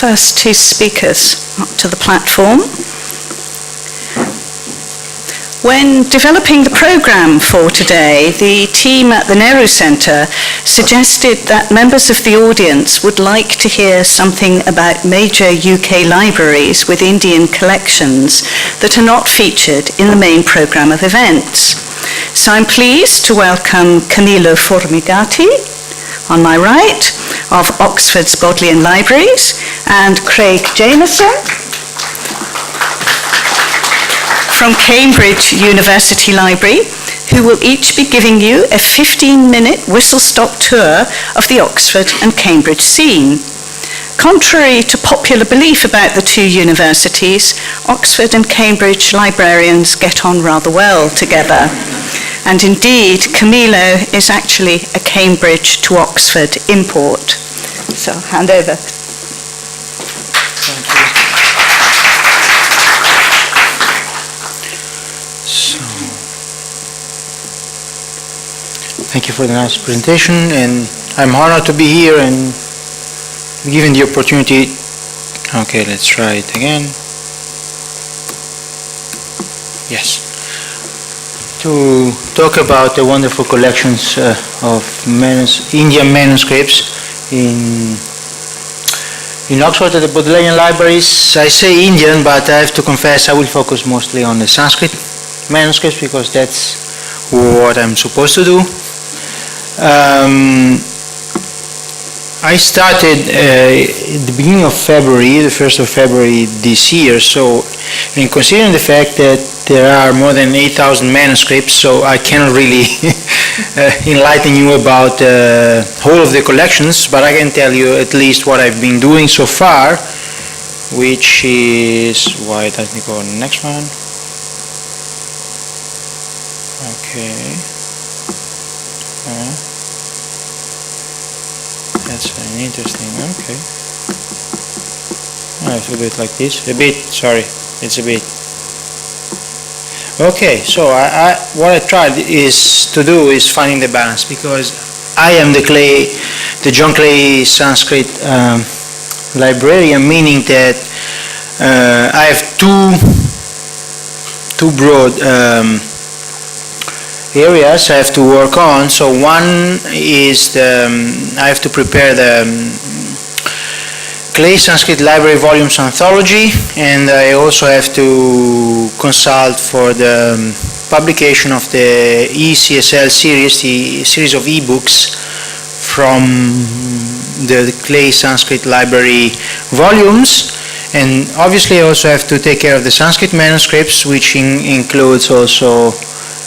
first two speakers up to the platform. When developing the programme for today, the team at the Nehru Centre suggested that members of the audience would like to hear something about major UK libraries with Indian collections that are not featured in the main programme of events. So I'm pleased to welcome Camillo Formigatti, on my right, of Oxford's Bodleian Libraries, and Craig Jameson from Cambridge University Library, who will each be giving you a 15-minute whistle-stop tour of the Oxford and Cambridge scene. Contrary to popular belief about the two universities, Oxford and Cambridge librarians get on rather well together. And indeed, Camillo is actually a Cambridge to Oxford import. So I'll hand over. Thank you for the nice presentation, and I'm honored to be here and given the opportunity. Okay, let's try it again. Yes. To talk about the wonderful collections of Indian manuscripts in Oxford at the Bodleian Libraries. I say Indian, but I have to confess I will focus mostly on the Sanskrit manuscripts because that's what I'm supposed to do. I started at the beginning of February, the 1st of February this year, so in considering the fact that there are more than 8,000 manuscripts, so I cannot really enlighten you about the whole of the collections, but I can tell you at least what I've been doing so far, which is, why don't we go on the next one? Okay. That's an interesting, okay. I have to do it like this, a bit, sorry, it's a bit. Okay, so what I tried to do is finding the balance, because I am the John Clay Sanskrit librarian, meaning that I have two broad areas I have to work on. So one is I have to prepare the Clay Sanskrit Library Volumes Anthology, and I also have to consult for the publication of the ECSL series, the series of ebooks from the Clay Sanskrit Library volumes. And obviously I also have to take care of the Sanskrit manuscripts, which includes also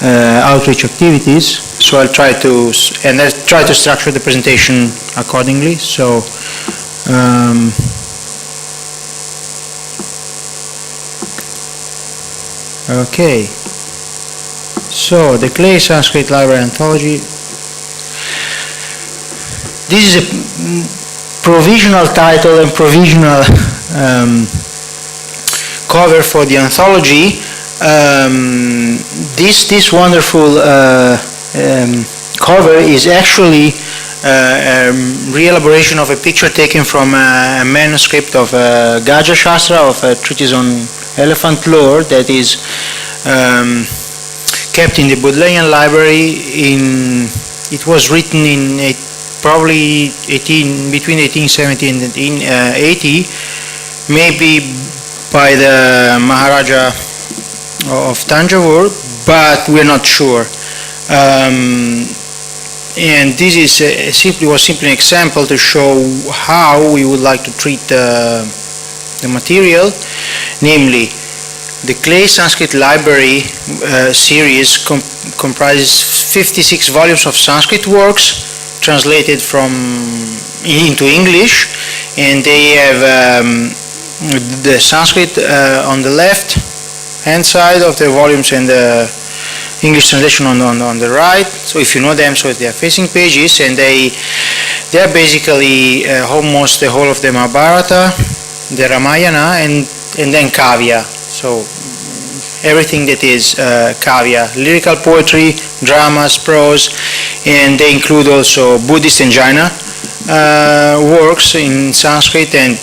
outreach activities. So I'll try to structure the presentation accordingly. So okay, so the Clay Sanskrit Library Anthology. This is a provisional title and provisional cover for the anthology. This wonderful cover is actually a re-elaboration of a picture taken from a manuscript of Gaja Shastra, of a treatise on elephant lore that is kept in the Bodleian Library. It was written in probably between 1870 and 1880, maybe by the Maharaja of Tanjore, but we're not sure. And this is was simply an example to show how we would like to treat the material, namely the Clay Sanskrit Library series comprises 56 volumes of Sanskrit works translated into English, and they have the Sanskrit on the left hand side of the volumes and the English translation on the right. So if you know them, so they are facing pages, and they are basically almost the whole of the Mahabharata, the Ramayana, and then Kavya. So everything that is Kavya, lyrical poetry, dramas, prose, and they include also Buddhist and Jaina works in Sanskrit and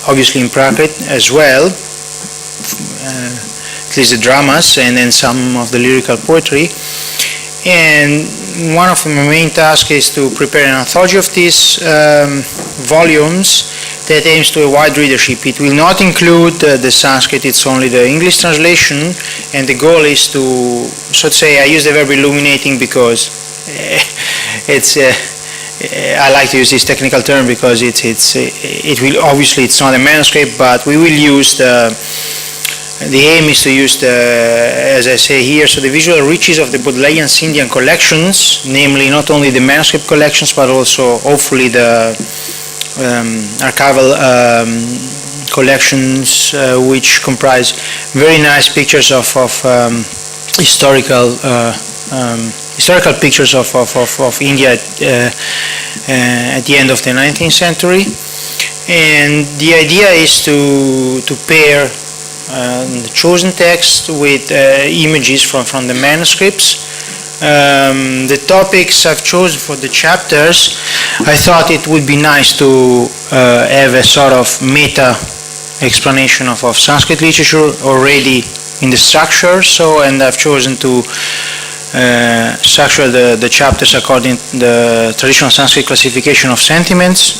obviously in Prakrit as well, at least the dramas and then some of the lyrical poetry. And one of my main tasks is to prepare an anthology of these volumes that aims to a wide readership. It will not include the Sanskrit, it's only the English translation, and the goal is to, so to say, I use the verb illuminating because it's I like to use this technical term because it will, obviously it's not a manuscript, but we will use the aim is to use the, as I say here, so the visual riches of the Bodleian Indian collections, namely not only the manuscript collections but also hopefully the archival collections, which comprise very nice pictures of historical pictures of India at the end of the 19th century. And the idea is to pair the chosen text with images from the manuscripts. The topics I've chosen for the chapters, I thought it would be nice to have a sort of meta explanation of Sanskrit literature already in the structure. So, and I've chosen to structure the chapters according to the traditional Sanskrit classification of sentiments.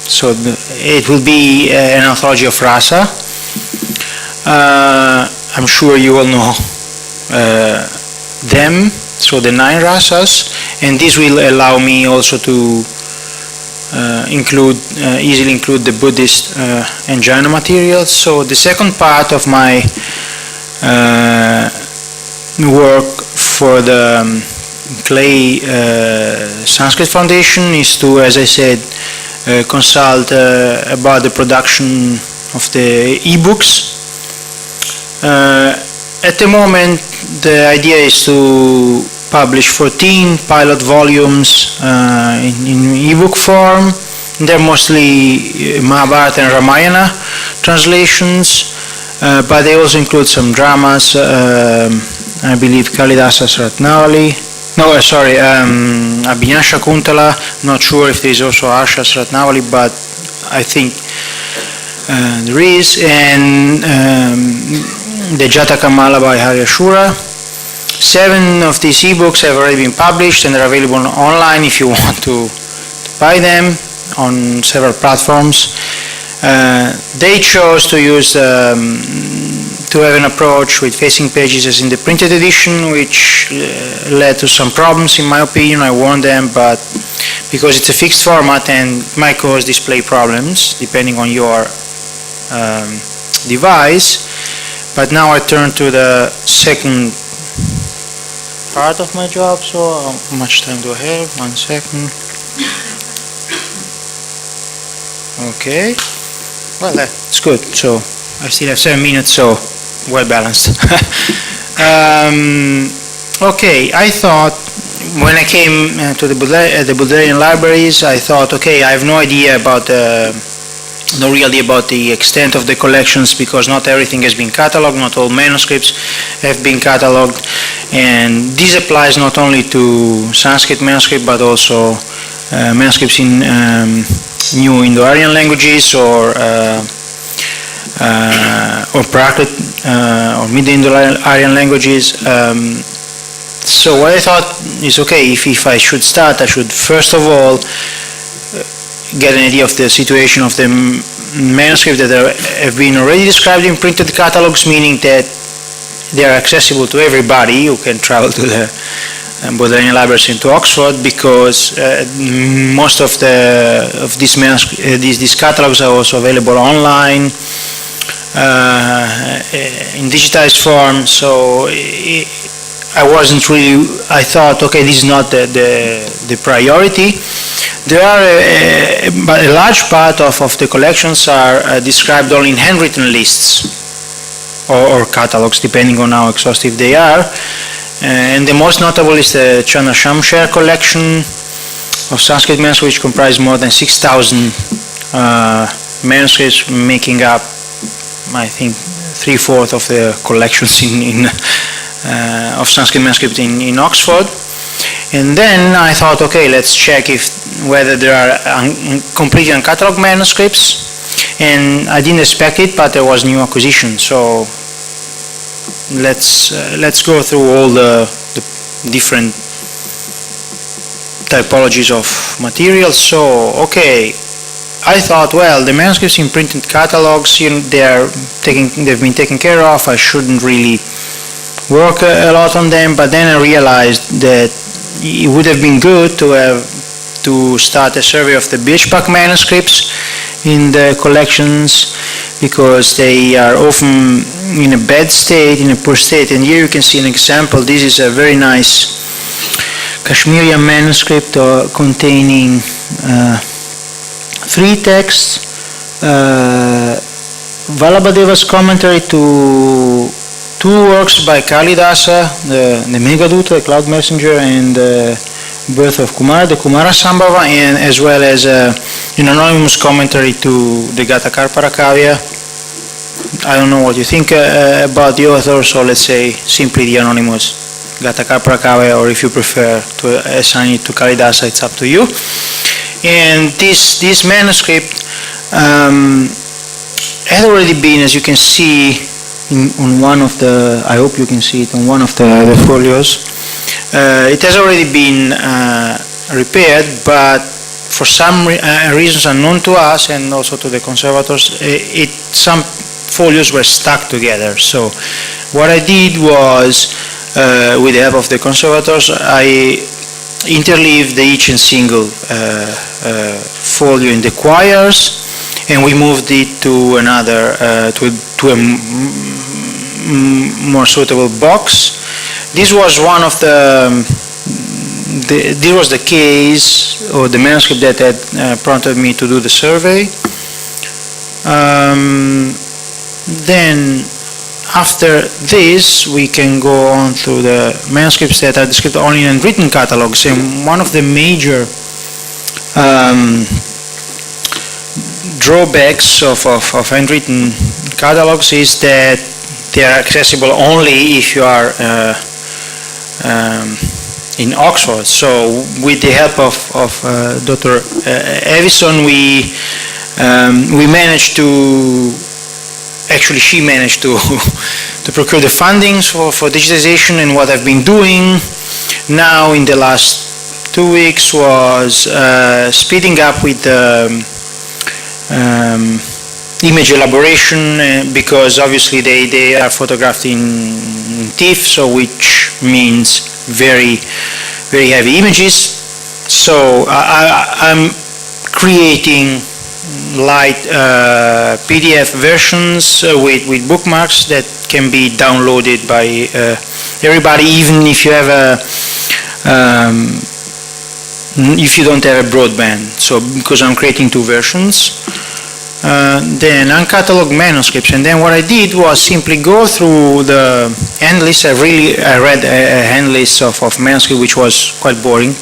So it will be an anthology of rasa. I'm sure you all know them, so the 9 rasas, and this will allow me also to easily include the Buddhist and Jaina materials. So the second part of my work for the Clay Sanskrit Foundation is to, as I said, consult about the production of the e-books. At the moment, the idea is to publish 14 pilot volumes in e-book form. They're mostly Mahabharata and Ramayana translations, but they also include some dramas. I believe Kalidasa's Ratnavali. No, sorry, Abhinaya Shakuntala. Not sure if there is also Harsha's Ratnavali, but I think there is. And the Jatakamala by Hari Ashura. 7 of these ebooks have already been published and are available online if you want to buy them on several platforms. They chose to use to have an approach with facing pages as in the printed edition, which led to some problems in my opinion. I warned them, but because it's a fixed format and might cause display problems depending on your device. But now I turn to the second part of my job, so how much time do I have? 1 second. Okay, well that's good, so I still have 7 minutes, so well balanced. Okay, I thought when I came to the Bodleian Libraries, I thought, okay, I have no idea about not really about the extent of the collections because not everything has been catalogued, not all manuscripts have been catalogued, and this applies not only to Sanskrit manuscript but also manuscripts in new Indo-Aryan languages or Prakrit or Mid-Indo-Aryan languages. So what I thought is, okay, if I should start, I should first of all get an idea of the situation of the manuscripts that have been already described in printed catalogs, meaning that they are accessible to everybody who can travel to the Bodleian Libraries into Oxford, because most of these catalogs are also available online in digitized form. So I thought, okay, this is not the priority. There are but a large part of the collections are described only in handwritten lists or catalogs, depending on how exhaustive they are. And the most notable is the Chandra Shamsher collection of Sanskrit manuscripts, which comprise more than 6,000 manuscripts, making up, I think, 3/4 of the collections of Sanskrit manuscripts in Oxford. And then I thought, okay, let's check whether there are completely uncatalogued manuscripts. And I didn't expect it, but there was new acquisition. So let's go through all the different typologies of materials. So, okay, I thought, well, the manuscripts in printed catalogs, they've been taken care of. I shouldn't really work a lot on them. But then I realized that it would have been good to start a survey of the BHPAC manuscripts in the collections, because they are often in a bad state, in a poor state. And here you can see an example. This is a very nice Kashmirian manuscript containing 3 texts, Vallabhadeva's commentary to 2 works by Kalidasa, the Meghaduta, the Cloud Messenger, and the Birth of Kumara, the Kumara Sambhava, and as well as an anonymous commentary to the Gathakarparakavya. I don't know what you think about the author, so let's say simply the anonymous Gathakarparakavya, or if you prefer to assign it to Kalidasa, it's up to you. And this manuscript had already been, as you can see, on one of the, I hope you can see it on one of the folios. It has already been repaired, but for some reasons unknown to us and also to the conservators, some folios were stuck together. So what I did was, with the help of the conservators, I interleaved each and single folio in the quires, and we moved it to another, to a more suitable box. This was one of this was the case, or the manuscript that had prompted me to do the survey. Then after this, we can go on to the manuscripts that are described only in written catalogs. And one of the major drawbacks of handwritten catalogs is that they are accessible only if you are in Oxford. So with the help of Dr. Evison, we managed to, actually she managed to to procure the fundings for digitization. And what I've been doing now in the last 2 weeks was speeding up with the image elaboration, because obviously they are photographed in TIFF, so which means very heavy images. So I'm creating light PDF versions with bookmarks that can be downloaded by everybody, even if you have if you don't have a broadband. So because I'm creating 2 versions. Then uncatalogued manuscripts, and then what I did was simply go through the hand list. I read a hand list of manuscripts, which was quite boring,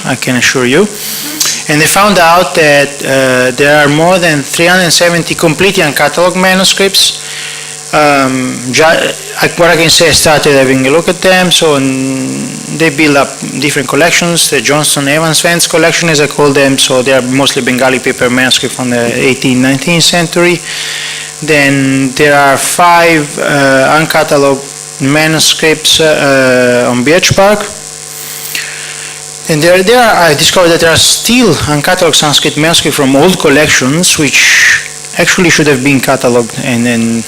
I can assure you. And I found out that there are more than 370 completely uncatalogued manuscripts. What I can say, I started having a look at them. So they build up different collections. The Johnston Evans Vance collection, as I call them. So they are mostly Bengali paper manuscripts from the 18th, 19th century. Then there are 5 uncatalogued manuscripts on BHPAC. And I discovered that there are still uncatalogued Sanskrit manuscripts from old collections, which actually should have been catalogued and then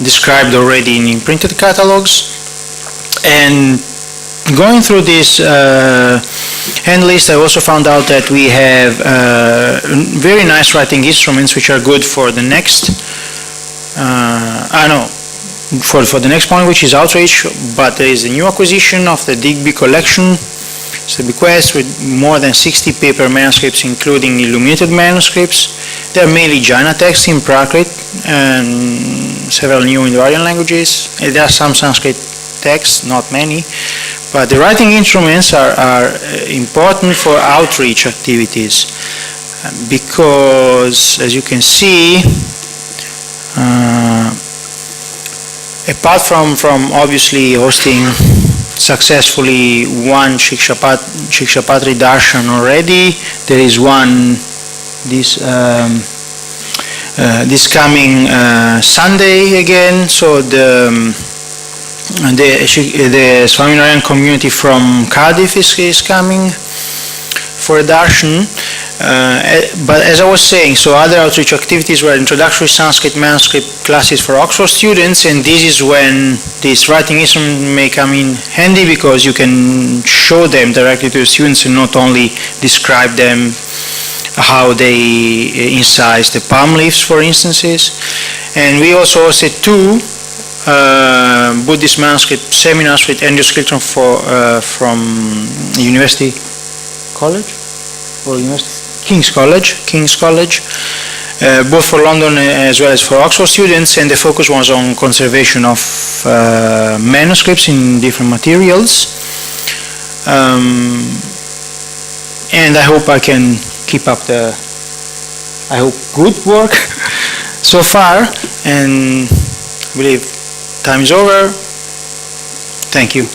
described already in printed catalogs. And going through this hand list, I also found out that we have very nice writing instruments, which are good for the next for the next point, which is outreach. But there is a new acquisition of the Digby collection. It's a bequest with more than 60 paper manuscripts, including illuminated manuscripts. They are mainly Jaina texts in Prakrit and several new Indo-Aryan languages. There are some Sanskrit texts, not many. But the writing instruments are important for outreach activities, because, as you can see, apart from obviously hosting successfully one Shikshapatri Darshan already. There is one this coming Sunday again. So the Swaminarayan community from Cardiff is coming for a darshan. But as I was saying, so other outreach activities were introductory Sanskrit manuscript classes for Oxford students, and this is when this writing instrument may come in handy, because you can show them directly to the students and not only describe them how they incise the palm leaves, for instances. And we also hosted two Buddhist manuscript seminars with Andrew Skilton from University College or University King's College, both for London as well as for Oxford students, and the focus was on conservation of manuscripts in different materials. And I hope I can keep up the, good work so far, and I believe time is over. Thank you.